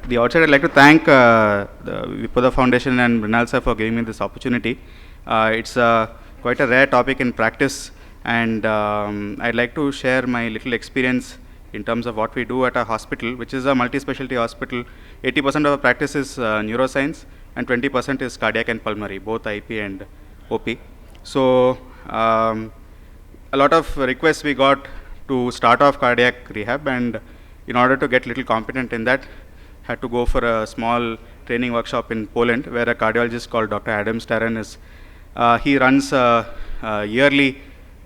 the outside, I'd like to thank the Vipada Foundation and Mrinal sir for giving me this opportunity. It's quite a rare topic in practice, and I'd like to share my little experience in terms of what we do at our hospital, which is a multi-specialty hospital. 80% of our practice is neuroscience, and 20% is cardiac and pulmonary, both IP and OP. So a lot of requests we got to start off cardiac rehab, and in order to get little competent in that, had to go for a small training workshop in Poland, where a cardiologist called Dr. Adam Staran is. He runs a yearly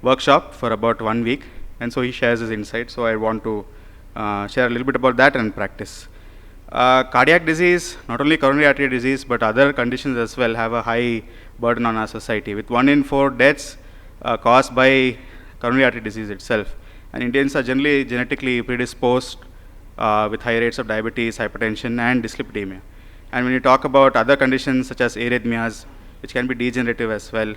workshop for about 1 week, and so he shares his insights. So I want to share a little bit about that and practice. Cardiac disease, not only coronary artery disease, but other conditions as well, have a high burden on our society, with 1 in 4 deaths caused by coronary artery disease itself. And Indians are generally genetically predisposed with high rates of diabetes, hypertension, and dyslipidemia. And when you talk about other conditions such as arrhythmias, which can be degenerative as well,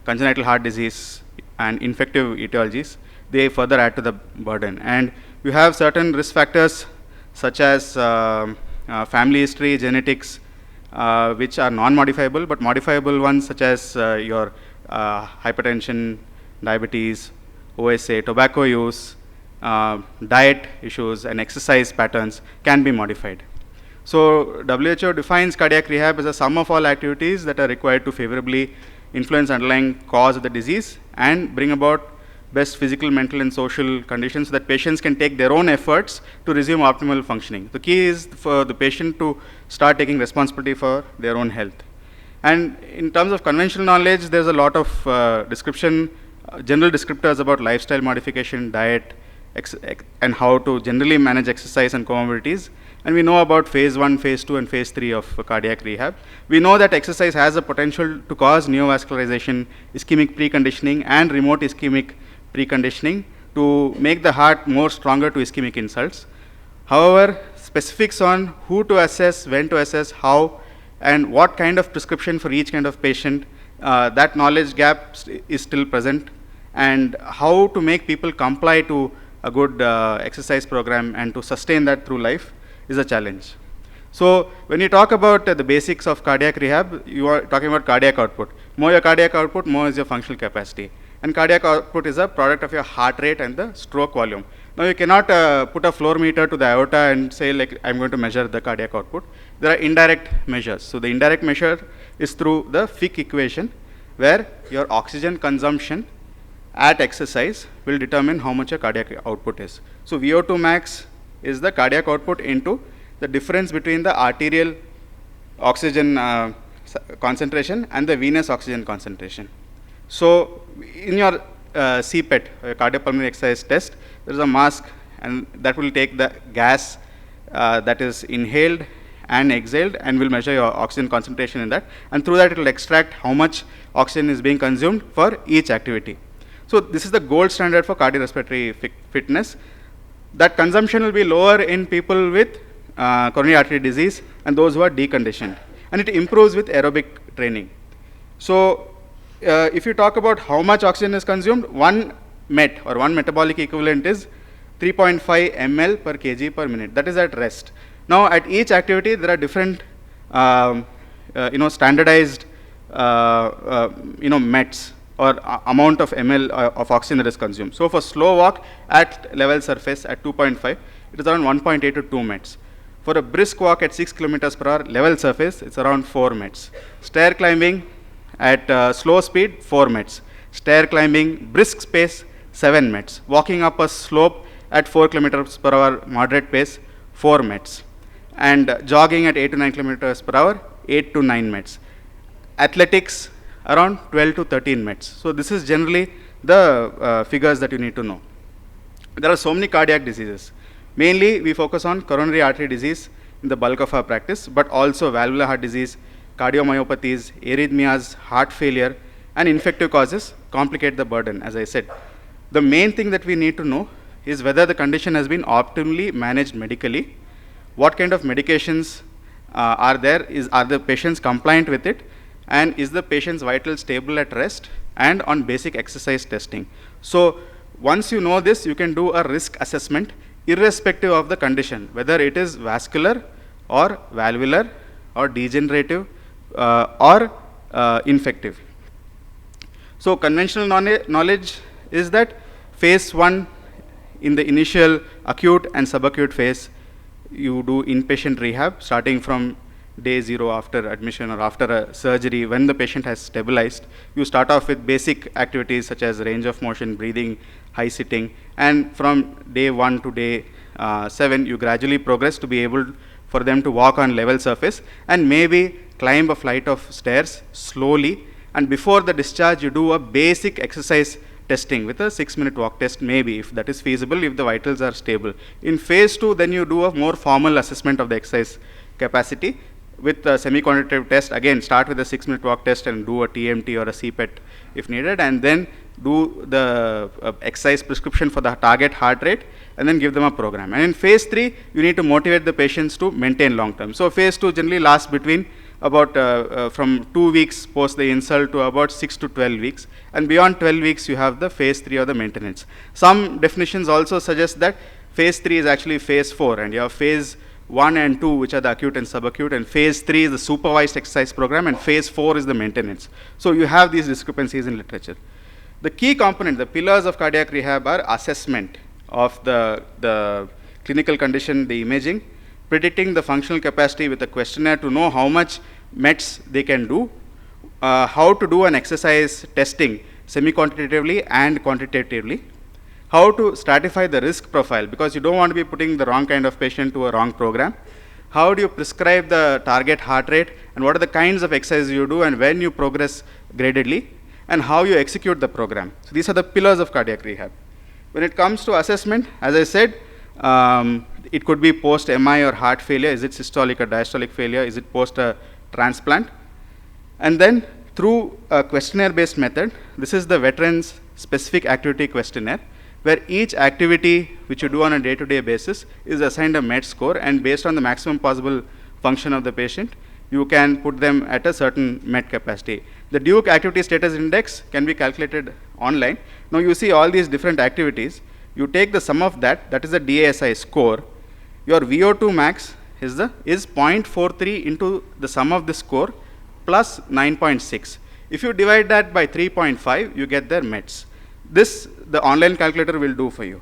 congenital heart disease, and infective etiologies, they further add to the burden. And you have certain risk factors such as family history, genetics, which are non-modifiable, but modifiable ones such as your hypertension, diabetes, OSA, tobacco use, diet issues, and exercise patterns can be modified. So WHO defines cardiac rehab as a sum of all activities that are required to favorably influence underlying cause of the disease and bring about best physical, mental, and social conditions so that patients can take their own efforts to resume optimal functioning. The key is for the patient to start taking responsibility for their own health. And in terms of conventional knowledge, there's a lot of description, general descriptors about lifestyle modification, diet, and how to generally manage exercise and comorbidities. And we know about phase 1, phase 2, and phase 3 of cardiac rehab. We know that exercise has a potential to cause neovascularization, ischemic preconditioning, and remote ischemic preconditioning to make the heart more stronger to ischemic insults. However, specifics on who to assess, when to assess, how, and what kind of prescription for each kind of patient, that knowledge gap is still present, and how to make people comply to a good exercise program and to sustain that through life is a challenge. So when you talk about the basics of cardiac rehab, you are talking about cardiac output. More your cardiac output, more is your functional capacity. And cardiac output is a product of your heart rate and the stroke volume. Now you cannot put a floor meter to the aorta and say, like, I'm going to measure the cardiac output. There are indirect measures. So the indirect measure is through the Fick equation, where your oxygen consumption at exercise will determine how much your cardiac output is. So VO2 max is the cardiac output into the difference between the arterial oxygen concentration and the venous oxygen concentration. So in your CPET, cardiopulmonary exercise test, there is a mask, and that will take the gas that is inhaled and exhaled and will measure your oxygen concentration in that, and through that it will extract how much oxygen is being consumed for each activity. So this is the gold standard for cardiorespiratory fitness. That consumption will be lower in people with coronary artery disease and those who are deconditioned, and it improves with aerobic training. So if you talk about how much oxygen is consumed, one MET or one metabolic equivalent is 3.5 ml per kg per minute. That is at rest. Now at each activity there are different standardized METs or amount of ml of oxygen that is consumed. So for slow walk at level surface at 2.5, it is around 1.8 to 2 METs. For a brisk walk at 6 kilometers per hour level surface, it's around 4 METs. Stair climbing at slow speed, 4 METs. Stair climbing, brisk pace, 7 METs. Walking up a slope at 4 kilometers per hour moderate pace, 4 METs. And jogging at 8 to 9 kilometers per hour, 8 to 9 METs. Athletics, around 12 to 13 METs. So this is generally the figures that you need to know. There are so many cardiac diseases. Mainly we focus on coronary artery disease in the bulk of our practice, but also valvular heart disease, cardiomyopathies, arrhythmias, heart failure, and infective causes complicate the burden, as I said. The main thing that we need to know is whether the condition has been optimally managed medically, what kind of medications are there, are the patients compliant with it, and is the patient's vital stable at rest and on basic exercise testing. So once you know this, you can do a risk assessment irrespective of the condition, whether it is vascular or valvular or degenerative or infective. So conventional knowledge is that phase 1, in the initial acute and subacute phase, you do inpatient rehab starting from day 0 after admission or after a surgery. When the patient has stabilized, you start off with basic activities such as range of motion, breathing, high sitting, and from day 1 to day 7, you gradually progress to be able for them to walk on level surface and maybe climb a flight of stairs slowly. And before the discharge, you do a basic exercise testing with a 6-minute walk test, maybe, if that is feasible, if the vitals are stable. In phase 2, then you do a more formal assessment of the exercise capacity with a semi-quantitative test. Again, start with a 6-minute walk test and do a TMT or a CPET if needed, and then do the exercise prescription for the target heart rate, and then give them a program. And in phase 3, you need to motivate the patients to maintain long term. So phase 2 generally lasts between about from 2 weeks post the insult to about 6 to 12 weeks, and beyond 12 weeks you have the phase 3 or the maintenance. Some definitions also suggest that phase 3 is actually phase 4, and you have phase 1 and 2, which are the acute and subacute, and phase 3 is the supervised exercise program, and phase 4 is the maintenance. So you have these discrepancies in literature. The key component, the pillars of cardiac rehab, are assessment of the clinical condition, the imaging, predicting the functional capacity with a questionnaire to know how much METs they can do, how to do an exercise testing semi-quantitatively and quantitatively, how to stratify the risk profile, because you don't want to be putting the wrong kind of patient to a wrong program, how do you prescribe the target heart rate, and what are the kinds of exercises you do and when you progress gradedly, and how you execute the program. So these are the pillars of cardiac rehab. When it comes to assessment, as I said, it could be post-MI or heart failure. Is it systolic or diastolic failure? Is it post-transplant? And then through a questionnaire-based method, this is the veterans specific activity questionnaire, where each activity which you do on a day-to-day basis is assigned a MET score, and based on the maximum possible function of the patient, you can put them at a certain MET capacity. The Duke Activity Status Index can be calculated online. Now you see all these different activities. You take the sum of that, that is the DASI score. Your VO2 max is 0.43 into the sum of the score plus 9.6. If you divide that by 3.5, you get their METs. This, the online calculator will do for you.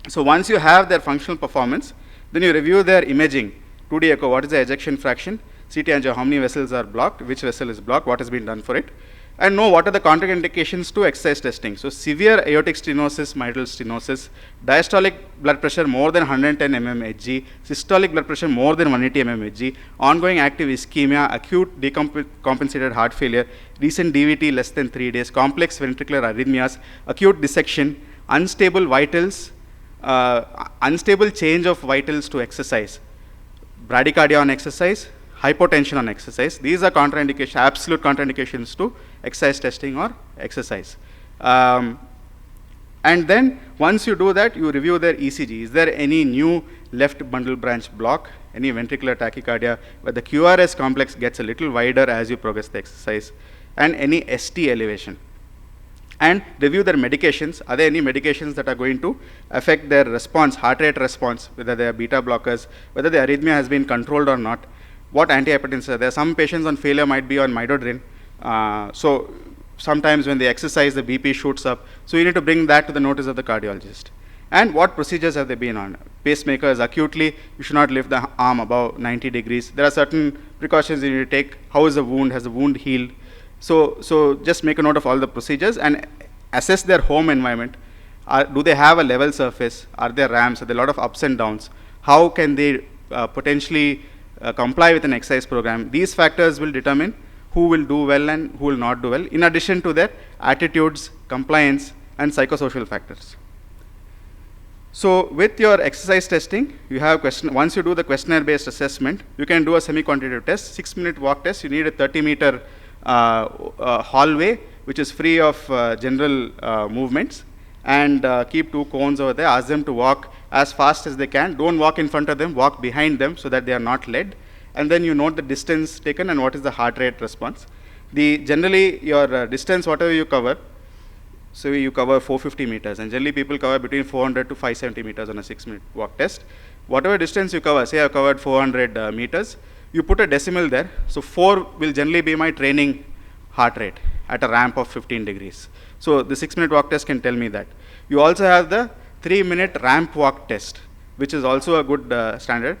So once you have their functional performance, then you review their imaging, 2D echo, what is the ejection fraction, CT angio, how many vessels are blocked, which vessel is blocked, what has been done for it, and know what are the contraindications to exercise testing. So severe aortic stenosis, mitral stenosis, diastolic blood pressure more than 110 mmHg, systolic blood pressure more than 180 mmHg, ongoing active ischemia, acute decompensated heart failure, recent DVT less than 3 days, complex ventricular arrhythmias, acute dissection, unstable vitals, unstable change of vitals to exercise, bradycardia on exercise, hypotension on exercise. These are contraindications, absolute contraindications to exercise testing or exercise. And then once you do that, you review their ECG. Is there any new left bundle branch block, any ventricular tachycardia, where the QRS complex gets a little wider as you progress the exercise, and any ST elevation. And review their medications. Are there any medications that are going to affect their response, heart rate response, whether they are beta blockers, whether the arrhythmia has been controlled or not, what antihypertensives are there. Some patients on failure might be on midodrine. So sometimes when they exercise, the BP shoots up. So you need to bring that to the notice of the cardiologist. And what procedures have they been on? Pacemakers, acutely, you should not lift the arm above 90 degrees. There are certain precautions you need to take. How is the wound? Has the wound healed? So just make a note of all the procedures and assess their home environment. Do they have a level surface? Are there ramps? Are there a lot of ups and downs? How can they potentially comply with an exercise program? These factors will determine who will do well and who will not do well, in addition to their attitudes, compliance, and psychosocial factors. So with your exercise testing, you have once you do the questionnaire-based assessment, you can do a semi-quantitative test, 6-minute walk test. You need a 30-meter hallway, which is free of general movements, and keep 2 cones over there. Ask them to walk as fast as they can. Don't walk in front of them, walk behind them so that they are not led. And then you note the distance taken and what is the heart rate response. Generally, your distance, whatever you cover, so you cover 450 meters, and generally people cover between 400 to 570 meters on a 6-minute walk test. whatever distance you cover, say I covered 400 meters, you put a decimal there. So 4 will generally be my training heart rate at a ramp of 15 degrees. So the 6-minute walk test can tell me that. You also have the 3-minute ramp walk test, which is also a good standard.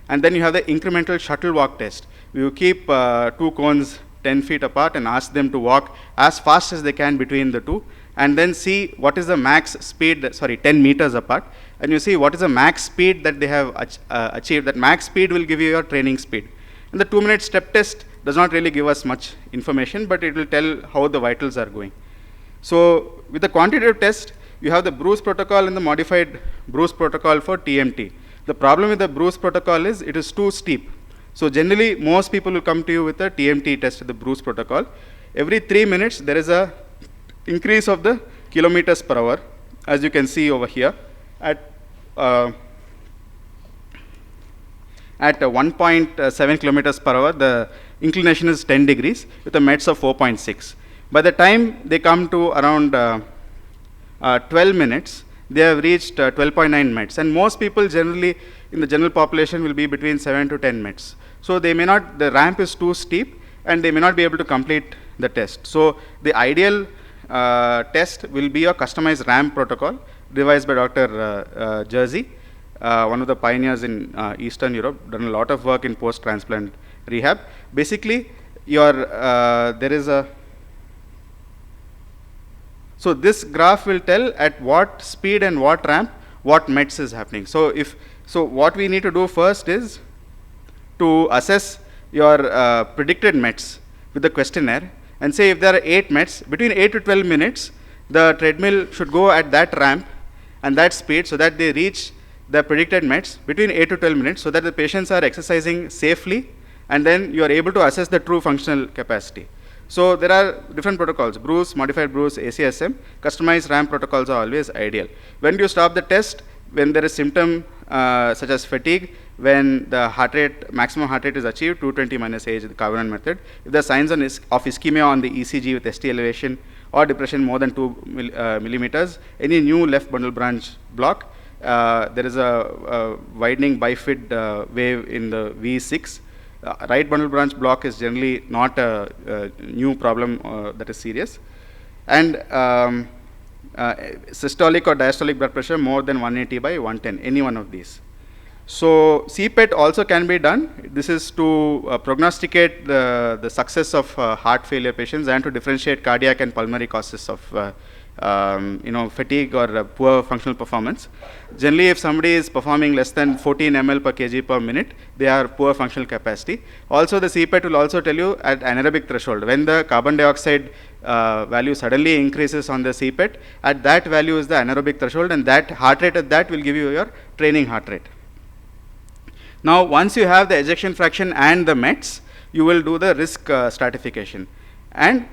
And then you have the incremental shuttle walk test. You keep 2 cones 10 feet apart and ask them to walk as fast as they can between the two, and then see what is the max speed, 10 meters apart, and you see what is the max speed that they have achieved. That max speed will give you your training speed. And the 2-minute step test does not really give us much information, but it will tell how the vitals are going. So with the quantitative test, you have the Bruce protocol and the modified Bruce protocol for TMT. The problem with the Bruce protocol is it is too steep. So generally, most people will come to you with a TMT test, the Bruce protocol. Every 3 minutes, there is a increase of the kilometers per hour, as you can see over here. At 1.7 kilometers per hour, the inclination is 10 degrees with a METs of 4.6. By the time they come to around 12 minutes, they have reached 12.9 METs. And most people generally, in the general population, will be between 7 to 10 METs. So they may not, the ramp is too steep, and they may not be able to complete the test. So the ideal test will be a customized ramp protocol devised by Dr. Jersey, one of the pioneers in Eastern Europe, done a lot of work in post-transplant rehab. Basically, there is a, so this graph will tell at what speed and what ramp, what METs is happening. So what we need to do first is to assess your predicted METs with the questionnaire, and say if there are 8 METs, between 8 to 12 minutes, the treadmill should go at that ramp and that speed so that they reach the predicted METs between 8 to 12 minutes, so that the patients are exercising safely, and then you are able to assess the true functional capacity. So there are different protocols: Bruce, modified Bruce, ACSM. Customized ramp protocols are always ideal. When do you stop the test? When there is symptom such as fatigue, when the heart rate, maximum heart rate is achieved, 220 minus age, the Kavanagh method. If there are signs of ischemia on the ECG with ST elevation or depression more than 2 millimeters, any new left bundle branch block, there is a widening bifid wave in the V6. Right bundle branch block is generally not a new problem that is serious. And systolic or diastolic blood pressure more than 180 by 110, any one of these. So CPET also can be done. This is to prognosticate the success of heart failure patients and to differentiate cardiac and pulmonary causes of fatigue or poor functional performance. Generally, if somebody is performing less than 14 ml per kg per minute, they are poor functional capacity. Also, the CPET will also tell you at anaerobic threshold, when the carbon dioxide value suddenly increases on the CPET, at that value is the anaerobic threshold, and that heart rate at that will give you your training heart rate. Now, once you have the ejection fraction and the METs, you will do the risk stratification. And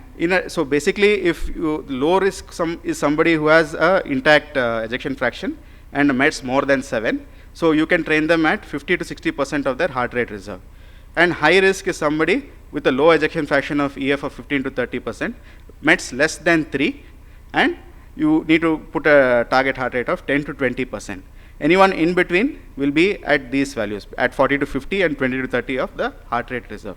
so basically, if low risk is somebody who has intact ejection fraction and METs more than 7, so you can train them at 50 to 60% of their heart rate reserve. And high risk is somebody with a low ejection fraction of EF of 15 to 30%, METs less than 3, and you need to put a target heart rate of 10 to 20%. Anyone in between will be at these values, at 40 to 50 and 20 to 30 of the heart rate reserve.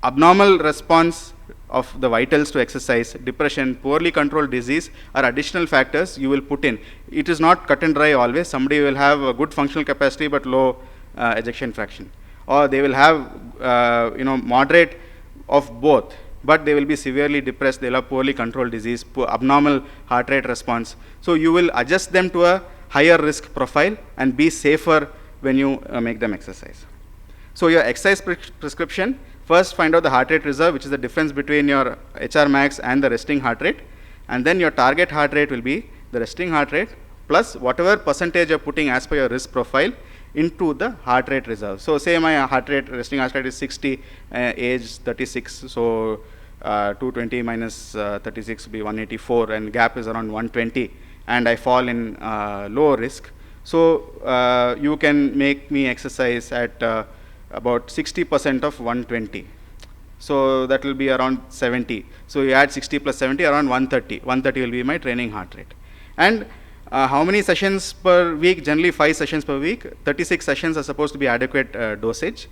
Abnormal response of the vitals to exercise, depression, poorly controlled disease are additional factors you will put in. It is not cut and dry always. Somebody will have a good functional capacity but low ejection fraction, or they will have moderate of both, but they will be severely depressed. They will have poorly controlled disease, abnormal heart rate response. So you will adjust them to a higher risk profile and be safer when you make them exercise. So your exercise prescription, first find out the heart rate reserve, which is the difference between your HR max and the resting heart rate, and then your target heart rate will be the resting heart rate plus whatever percentage you're putting as per your risk profile into the heart rate reserve. So say my heart rate, resting heart rate is 60, age 36, so 220 minus 36 will be 184, and gap is around 120, and I fall in low risk. So you can make me exercise at about 60% of 120. So that will be around 70. So you add 60 plus 70, around 130. 130 will be my training heart rate. And How many sessions per week? Generally 5 sessions per week. 36 sessions are supposed to be adequate dosage.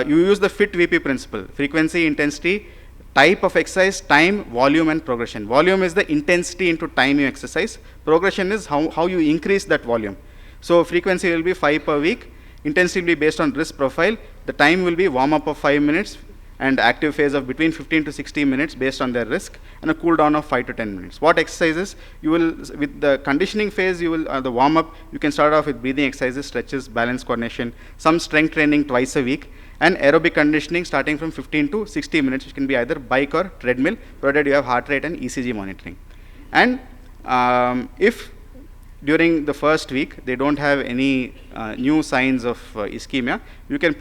You use the FIT VP principle: frequency, intensity, type of exercise, time, volume, and progression. Volume is the intensity into time you exercise. Progression is how you increase that volume. So frequency will be 5 per week. Intensity will be based on risk profile. The time will be warm up of 5 minutes and active phase of between 15 to 60 minutes based on their risk, and a cool down of 5 to 10 minutes. What exercises? You will, with the conditioning phase, you will, the warm up, you can start off with breathing exercises, stretches, balance coordination, some strength training twice a week, and aerobic conditioning starting from 15 to 60 minutes, which can be either bike or treadmill, provided you have heart rate and ECG monitoring. And if during the first week they don't have any new signs of ischemia, you can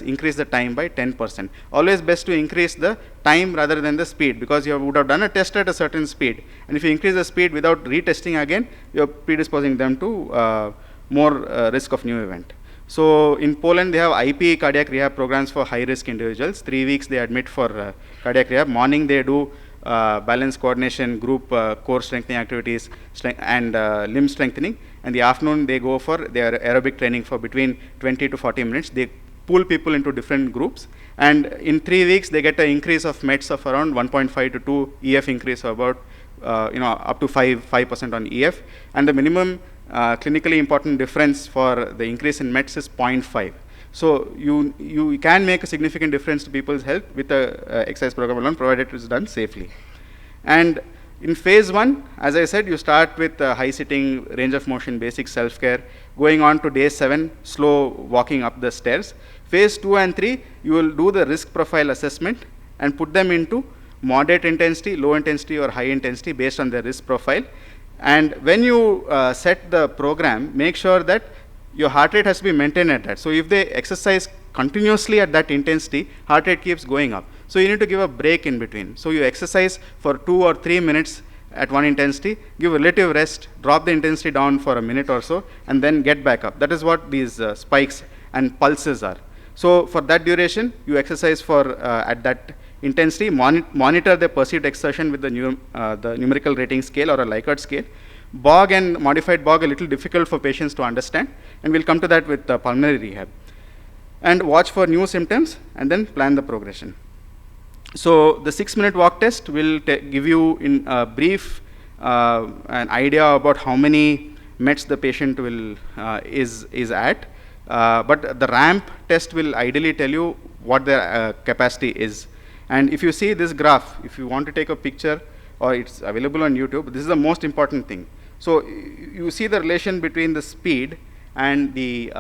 increase the time by 10%. Always best to increase the time rather than the speed, because you would have done a test at a certain speed, and if you increase the speed without retesting again, you're predisposing them to more risk of new event. So in Poland, they have IP cardiac rehab programs for high risk individuals. 3 weeks they admit for cardiac rehab. Morning they do balance coordination, group core strengthening activities, and limb strengthening. And the afternoon they go for their aerobic training for between 20 to 40 minutes. They pool people into different groups, and in 3 weeks they get an increase of METs of around 1.5 to 2, EF increase of about up to 5% on EF, and the minimum clinically important difference for the increase in METs is 0.5. So you can make a significant difference to people's health with a exercise program alone, provided it is done safely. And in phase 1, as I said, you start with high sitting, range of motion, basic self-care. Going on to day 7, slow walking up the stairs. Phase 2 and 3, you will do the risk profile assessment and put them into moderate intensity, low intensity, or high intensity based on their risk profile. And when you set the program, make sure that your heart rate has to be maintained at that. So if they exercise continuously at that intensity, heart rate keeps going up. So you need to give a break in between. So you exercise for 2 or 3 minutes at one intensity, give relative rest, drop the intensity down for a minute or so, and then get back up. That is what these spikes and pulses are. So for that duration, you exercise for at that intensity, monitor the perceived exertion with the numerical rating scale or a Likert scale. BOG and modified BOG are a little difficult for patients to understand, and we'll come to that with pulmonary rehab. And watch for new symptoms, and then plan the progression. So the 6-minute walk test will give you in a brief an idea about how many METs the patient will is at. But the ramp test will ideally tell you what their capacity is. And if you see this graph, if you want to take a picture, or it's available on YouTube, this is the most important thing. So you see the relation between the speed and the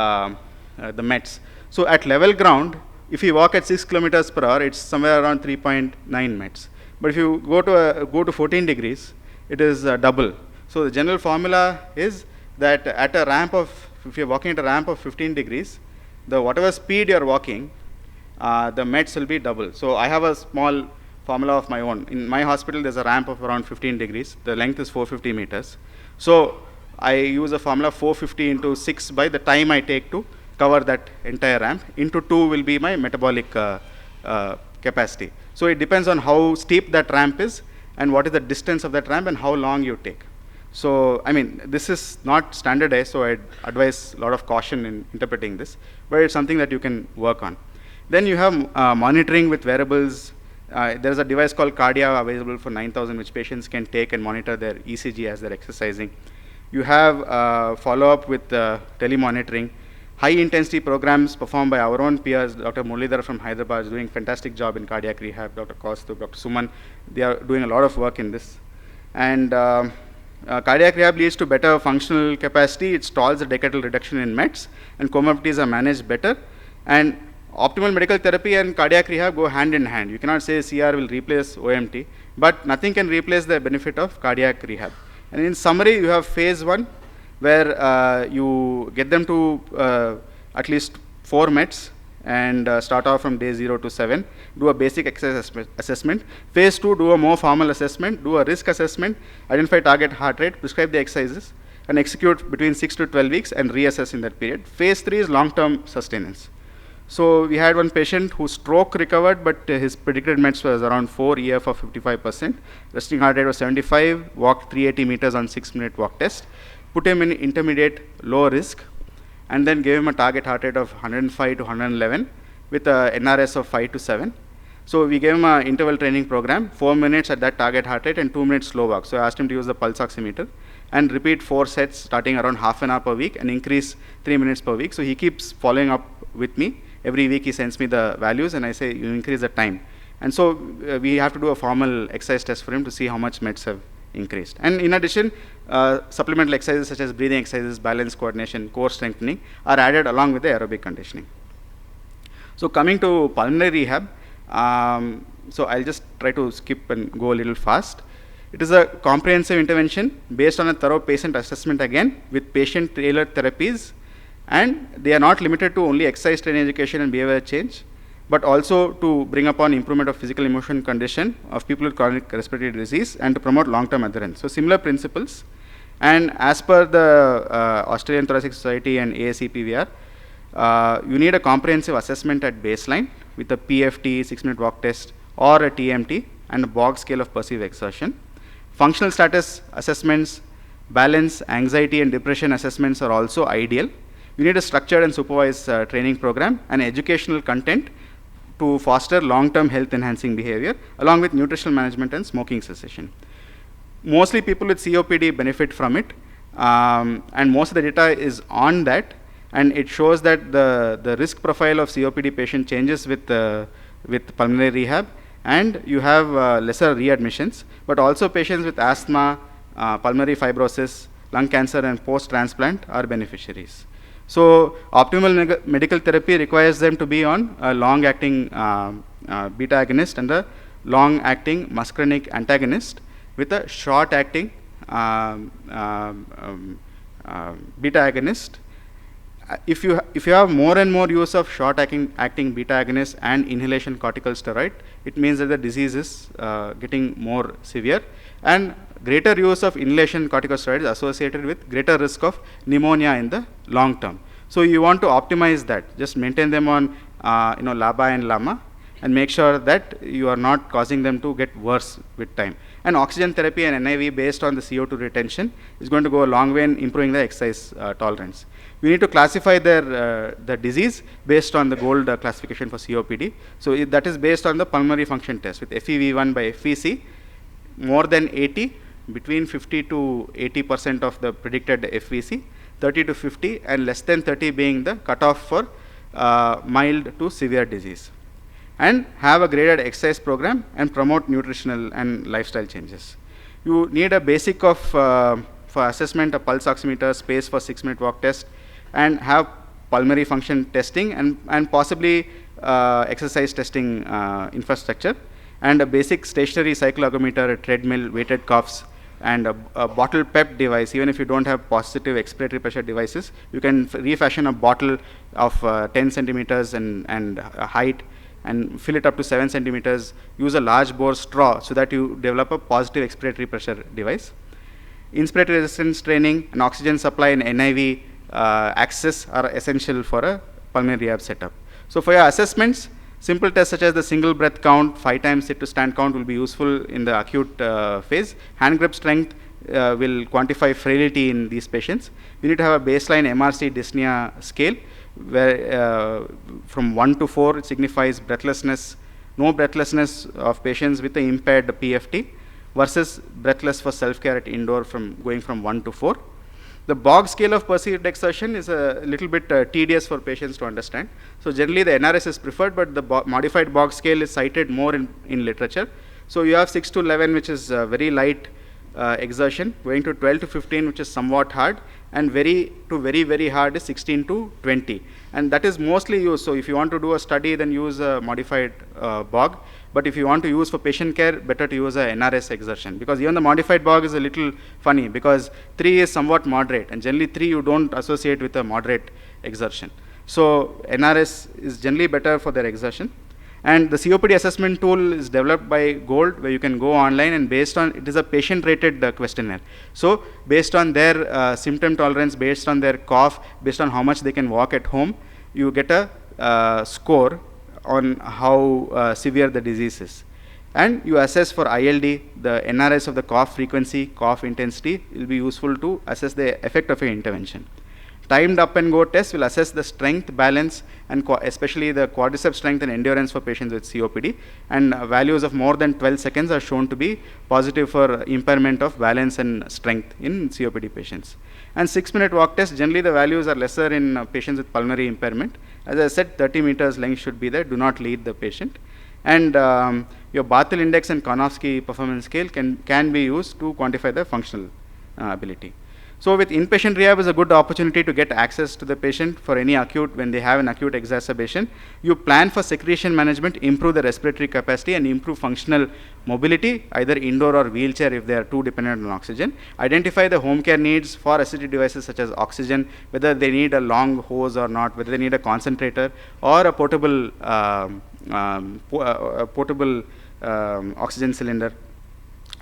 METs. So at level ground, if you walk at 6 kilometers per hour, it's somewhere around 3.9 METs. But if you go to 14 degrees, it is double. So the general formula is that at a ramp of, if you're walking at a ramp of 15 degrees, the whatever speed you're walking, the METs will be double. So I have a small formula of my own. In my hospital, there's a ramp of around 15 degrees. The length is 450 meters. So I use a formula 450 into 6 by the time I take to cover that entire ramp. Into 2 will be my metabolic capacity. So it depends on how steep that ramp is and what is the distance of that ramp and how long you take. So, I mean, this is not standardized, so I advise a lot of caution in interpreting this, but it's something that you can work on. Then you have monitoring with wearables. There's a device called Cardia available for 9,000, which patients can take and monitor their ECG as they're exercising. You have follow-up with telemonitoring. High-intensity programs performed by our own peers. Dr. Muralidhar from Hyderabad is doing a fantastic job in cardiac rehab. Dr. Kaustubh, Dr. Suman, they are doing a lot of work in this. And cardiac rehab leads to better functional capacity. It stalls the decadal reduction in METs, and comorbidities are managed better. And optimal medical therapy and cardiac rehab go hand in hand. You cannot say CR will replace OMT, but nothing can replace the benefit of cardiac rehab. And in summary, you have phase 1, where you get them to at least 4 METs and start off from day 0 to 7, do a basic exercise assessment. Phase 2, do a more formal assessment, do a risk assessment, identify target heart rate, prescribe the exercises, and execute between 6 to 12 weeks and reassess in that period. Phase 3 is long-term sustenance. So we had one patient whose stroke recovered, but his predicted METs was around 4, EF of 55%. Resting heart rate was 75, walked 380 meters on 6-minute walk test. put him in intermediate low risk, and then gave him a target heart rate of 105 to 111 with a NRS of 5 to 7. So we gave him an interval training program, 4 minutes at that target heart rate and 2 minutes slow walk. So I asked him to use the pulse oximeter and repeat 4 sets starting around half an hour per week and increase 3 minutes per week. So he keeps following up with me. Every week he sends me the values and I say, you increase the time. And so we have to do a formal exercise test for him to see how much meds have increased. And in addition, supplemental exercises such as breathing exercises, balance coordination, core strengthening are added along with the aerobic conditioning. So coming to pulmonary rehab, so I'll just try to skip and go a little fast. It is a comprehensive intervention based on a thorough patient assessment again with patient-tailored therapies, and they are not limited to only exercise training education and behavior change, but also to bring upon improvement of physical emotion condition of people with chronic respiratory disease and to promote long-term adherence. So similar principles, and as per the Australian Thoracic Society and ASEPVR, you need a comprehensive assessment at baseline with a PFT, 6-minute walk test, or a TMT, and a Bog scale of perceived exertion. Functional status assessments, balance, anxiety, and depression assessments are also ideal. You need a structured and supervised training program and educational content to foster long-term health enhancing behavior, along with nutritional management and smoking cessation. Mostly people with COPD benefit from it, and most of the data is on that, and it shows that the risk profile of COPD patient changes with pulmonary rehab, and you have lesser readmissions, but also patients with asthma, pulmonary fibrosis, lung cancer, and post-transplant are beneficiaries. So optimal medical therapy requires them to be on a long-acting beta agonist and a long-acting muscarinic antagonist with a short-acting beta agonist. If you have more and more use of short-acting beta agonists and inhalation corticosteroid, it means that the disease is getting more severe, and greater use of inhalation corticosteroid is associated with greater risk of pneumonia in the long term. So you want to optimize that. Just maintain them on LABA and LAMA, and make sure that you are not causing them to get worse with time. And oxygen therapy and NIV based on the CO2 retention is going to go a long way in improving the exercise tolerance. We need to classify the disease based on the gold classification for COPD. So that is based on the pulmonary function test with FEV1 by FVC, more than 80, between 50 to 80% of the predicted FVC, 30 to 50, and less than 30 being the cutoff for mild to severe disease. And have a graded exercise program and promote nutritional and lifestyle changes. You need a basic of, for assessment, a pulse oximeter, space for 6-minute walk test, and have pulmonary function testing and possibly exercise testing infrastructure, and a basic stationary cyclogometer, a treadmill, weighted cuffs, and a bottle PEP device. Even if you don't have positive expiratory pressure devices, you can refashion a bottle of 10 centimeters and height and fill it up to 7 centimeters, use a large bore straw so that you develop a positive expiratory pressure device. Inspiratory resistance training and oxygen supply and NIV access are essential for a pulmonary rehab setup. So for your assessments, simple tests such as the single breath count, 5 times sit to stand count will be useful in the acute phase. Hand grip strength will quantify frailty in these patients. We need to have a baseline MRC dyspnea scale where from 1 to 4 it signifies breathlessness, no breathlessness of patients with the impaired PFT versus breathless for self-care at indoor going from 1 to 4. The Bog scale of perceived exertion is a little bit tedious for patients to understand. So generally the NRS is preferred, but the modified Bog scale is cited more in literature. So you have 6 to 11, which is very light exertion, going to 12 to 15, which is somewhat hard, and very hard is 16 to 20. And that is mostly used. So if you want to do a study, then use a modified Bog. But if you want to use for patient care, better to use a NRS exertion, because even the modified Bog is a little funny, because 3 is somewhat moderate, and generally 3 you don't associate with a moderate exertion. So NRS is generally better for their exertion. And the COPD assessment tool is developed by Gold, where you can go online, and based on, it is a patient-rated questionnaire. So based on their symptom tolerance, based on their cough, based on how much they can walk at home, you get a score on how severe the disease is. And you assess for ILD, the NRS of the cough frequency, cough intensity will be useful to assess the effect of your intervention. Timed up and go test will assess the strength, balance, and especially the quadriceps strength and endurance for patients with COPD. And values of more than 12 seconds are shown to be positive for impairment of balance and strength in COPD patients. And 6-minute walk test, generally the values are lesser in patients with pulmonary impairment. As I said, 30 meters length should be there. Do not lead the patient. And your Barthel index and Konofsky performance scale can be used to quantify the functional ability. So with inpatient rehab is a good opportunity to get access to the patient for any acute, when they have an acute exacerbation. You plan for secretion management, improve the respiratory capacity and improve functional mobility, either indoor or wheelchair if they are too dependent on oxygen. Identify the home care needs for assisted devices such as oxygen, whether they need a long hose or not, whether they need a concentrator or a portable oxygen cylinder,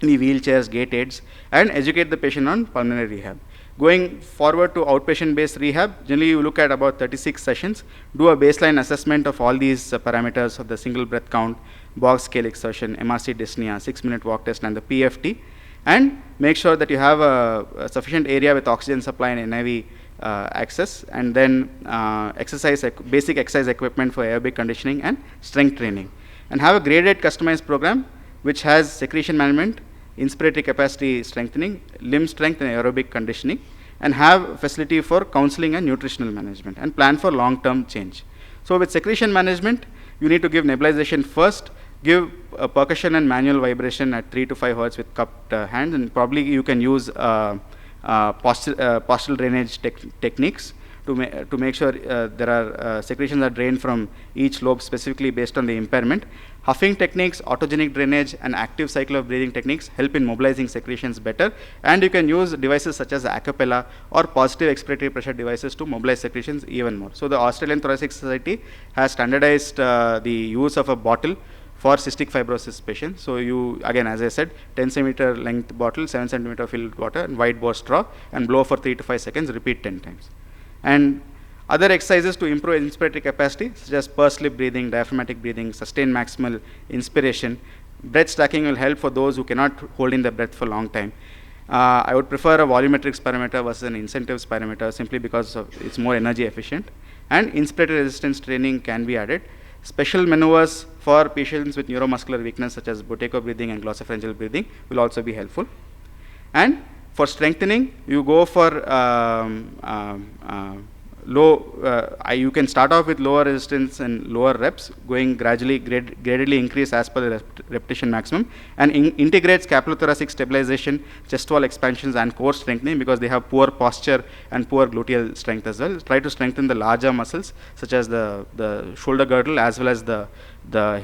any wheelchairs, gait aids, and educate the patient on pulmonary rehab. Going forward to outpatient-based rehab, generally you look at about 36 sessions, do a baseline assessment of all these parameters of the single breath count, box scale exertion, MRC dyspnea, 6-minute walk test, and the PFT, and make sure that you have a sufficient area with oxygen supply and NIV access, and then basic exercise equipment for aerobic conditioning and strength training. And have a graded customized program which has secretion management, inspiratory capacity strengthening, limb strength and aerobic conditioning, and have facility for counseling and nutritional management, and plan for long-term change. So with secretion management, you need to give nebulization first, give percussion and manual vibration at 3 to 5 hertz with cupped hands, and probably you can use postural drainage techniques to make sure there are secretions are drained from each lobe specifically based on the impairment. Huffing techniques, autogenic drainage, and active cycle of breathing techniques help in mobilizing secretions better, and you can use devices such as acapella or positive expiratory pressure devices to mobilize secretions even more. So the Australian Thoracic Society has standardized the use of a bottle for cystic fibrosis patients. So you, again, as I said, 10 centimeter length bottle, 7 centimeter filled water, and wide bore straw, and blow for 3 to 5 seconds, repeat 10 times. And other exercises to improve inspiratory capacity, such as pursed lip breathing, diaphragmatic breathing, sustained maximal inspiration. Breath stacking will help for those who cannot hold in the breath for a long time. I would prefer a volumetric spirometer versus an incentives spirometer simply because it's more energy efficient. And inspiratory resistance training can be added. Special maneuvers for patients with neuromuscular weakness, such as Buteyko breathing and glossopharyngeal breathing, will also be helpful. And for strengthening, you go for you can start off with lower resistance and lower reps, going gradually increase as per the repetition maximum, and integrates scapulothoracic stabilization, chest wall expansions, and core strengthening, because they have poor posture and poor gluteal strength as well. Try to strengthen the larger muscles such as the shoulder girdle as well as the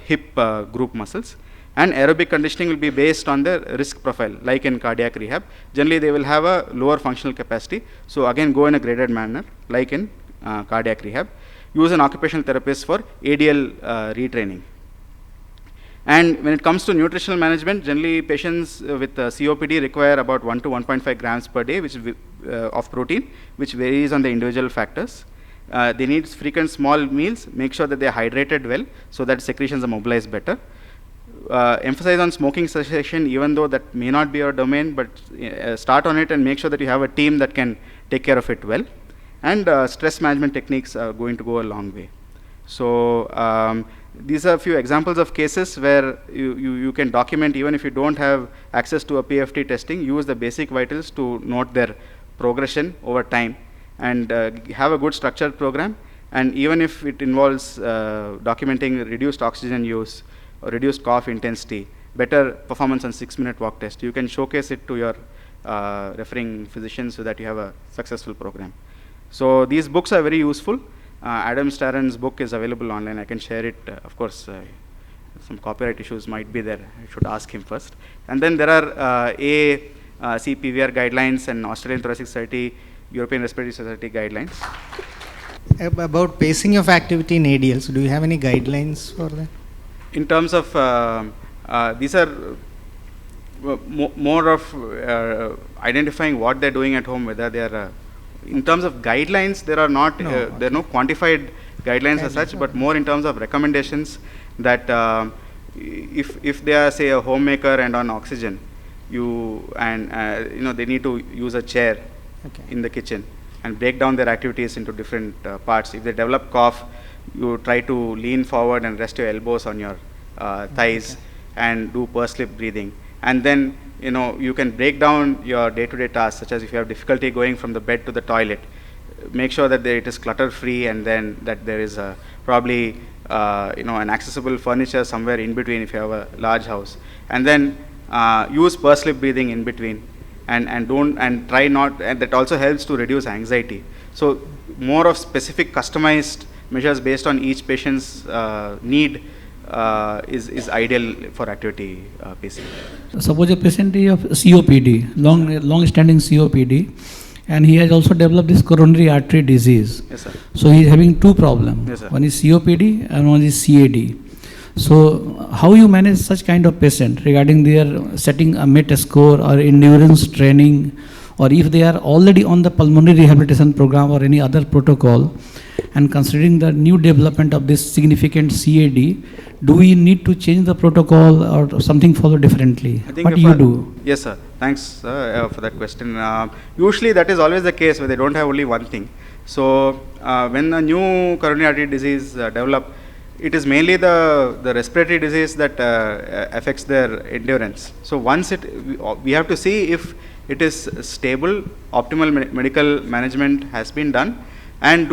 hip group muscles. And aerobic conditioning will be based on the risk profile, like in cardiac rehab. Generally, they will have a lower functional capacity. So again, go in a graded manner, like in cardiac rehab. Use an occupational therapist for ADL retraining. And when it comes to nutritional management, generally patients with COPD require about 1 to 1.5 grams per day of protein, which varies on the individual factors. They need frequent small meals. Make sure that they are hydrated well so that secretions are mobilized better. Emphasize on smoking cessation, even though that may not be your domain, but start on it and make sure that you have a team that can take care of it well. And stress management techniques are going to go a long way. So these are a few examples of cases where you can document, even if you don't have access to a PFT testing, use the basic vitals to note their progression over time, and have a good structured program. And even if it involves documenting reduced oxygen use, or reduced cough intensity, better performance on 6-minute walk test, you can showcase it to your referring physician so that you have a successful program. So these books are very useful. Adam Staren's book is available online. I can share it. Of course, some copyright issues might be there. I should ask him first. And then there are CPVR guidelines and Australian Thoracic Society, European Respiratory Society guidelines. About pacing of activity in ADLs, do you have any guidelines for that? In terms of, these are more of identifying what they're doing at home, whether they are, in terms of guidelines, there are not, there are no quantified guidelines as such, but more in terms of recommendations that if they are, say, a homemaker and on oxygen, they need to use a chair in the kitchen and break down their activities into different parts. If they develop cough, you try to lean forward and rest your elbows on your thighs and do pursed lip breathing. And then, you can break down your day-to-day tasks, such as if you have difficulty going from the bed to the toilet, make sure that it is clutter-free, and then that there is probably an accessible furniture somewhere in between if you have a large house. And then use pursed lip breathing in between, and try not, and that also helps to reduce anxiety. So more of specific customized measures based on each patient's need is ideal for activity pacing. Suppose a patient is of COPD, long-standing COPD, and he has also developed this coronary artery disease. Yes, sir. So he is having two problems. Yes, sir. One is COPD and one is CAD. So how you manage such kind of patient regarding their setting a MET score or endurance training, or if they are already on the pulmonary rehabilitation program or any other protocol, and considering the new development of this significant CAD, do we need to change the protocol or something follow differently? What do you do? Yes, sir. Thanks for that question. Usually that is always the case where they don't have only one thing. So when a new coronary artery disease develops, it is mainly the respiratory disease that affects their endurance. So once we have to see if it is stable, optimal medical management has been done, and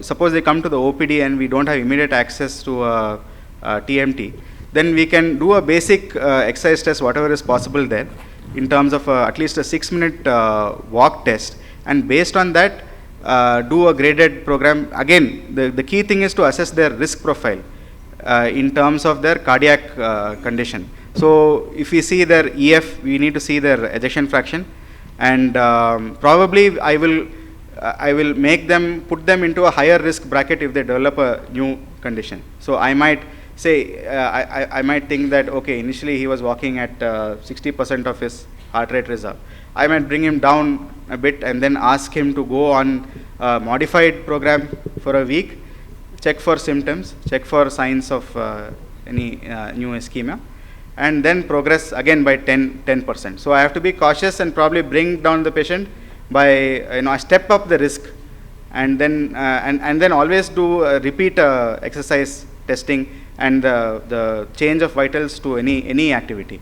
suppose they come to the OPD and we don't have immediate access to TMT, then we can do a basic exercise test, whatever is possible there, in terms of at least a 6-minute walk test, and based on that do a graded program. Again, the key thing is to assess their risk profile in terms of their cardiac condition. So if we see their EF, we need to see their ejection fraction, and probably I will put them into a higher risk bracket if they develop a new condition. So I might say, I might think that, okay, initially he was walking at 60% of his heart rate reserve. I might bring him down a bit and then ask him to go on a modified program for a week, check for symptoms, check for signs of any new ischemia, and then progress again by 10%. So I have to be cautious and probably bring down the patient by, I step up the risk, and then always do repeat exercise testing and the change of vitals to any activity.